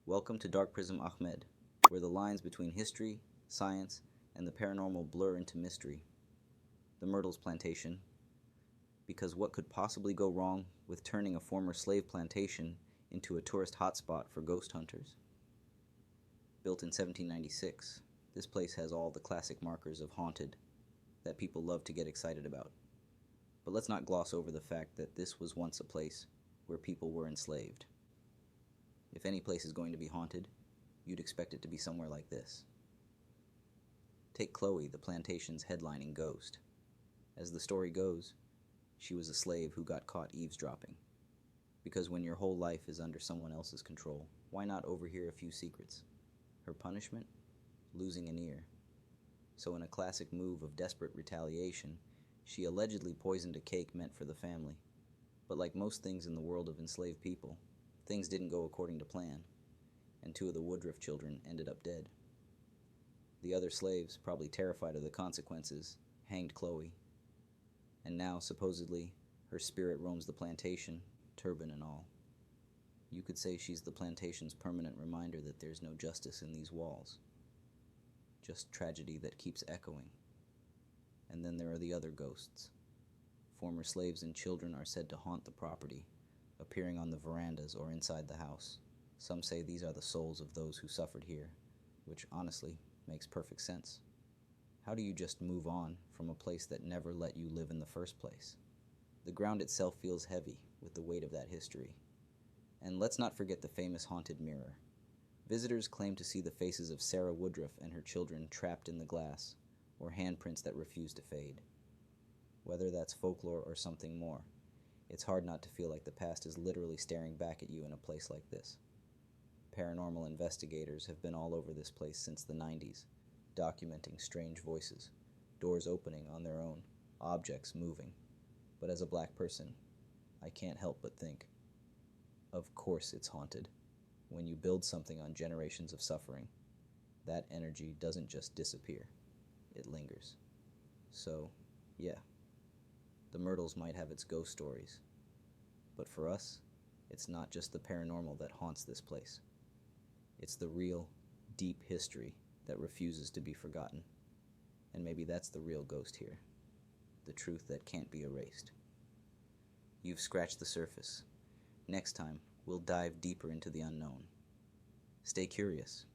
Welcome to Dark Prism Ahmed, where the lines between history, science, and the paranormal blur into mystery. The Myrtles Plantation, because what could possibly go wrong with turning a former slave plantation into a tourist hotspot for ghost hunters? Built in 1796, this place has all the classic markers of haunted that people love to get excited about. But let's not gloss over the fact that this was once a place where people were enslaved. If any place is going to be haunted, you'd expect it to be somewhere like this. Take Chloe, the plantation's headlining ghost. As the story goes, she was a slave who got caught eavesdropping. Because when your whole life is under someone else's control, why not overhear a few secrets? Her punishment? Losing an ear. So in a classic move of desperate retaliation, she allegedly poisoned a cake meant for the family. But like most things in the world of enslaved people, things didn't go according to plan, and 2 of the Woodruff children ended up dead. The other slaves, probably terrified of the consequences, hanged Chloe, and now, supposedly, her spirit roams the plantation, turban and all. You could say she's the plantation's permanent reminder that there's no justice in these walls, just tragedy that keeps echoing. And then there are the other ghosts. Former slaves and children are said to haunt the property, appearing on the verandas or inside the house. Some say these are the souls of those who suffered here, which honestly makes perfect sense. How do you just move on from a place that never let you live in the first place? The ground itself feels heavy with the weight of that history. And let's not forget the famous haunted mirror. Visitors claim to see the faces of Sarah Woodruff and her children trapped in the glass, or handprints that refuse to fade. Whether that's folklore or something more, it's hard not to feel like the past is literally staring back at you in a place like this. Paranormal investigators have been all over this place since the 90s, documenting strange voices, doors opening on their own, objects moving. But as a black person, I can't help but think, of course it's haunted. When you build something on generations of suffering, that energy doesn't just disappear, it lingers. So, yeah. The Myrtles might have its ghost stories, but for us, it's not just the paranormal that haunts this place. It's the real, deep history that refuses to be forgotten. And maybe that's the real ghost here, the truth that can't be erased. You've scratched the surface. Next time, we'll dive deeper into the unknown. Stay curious.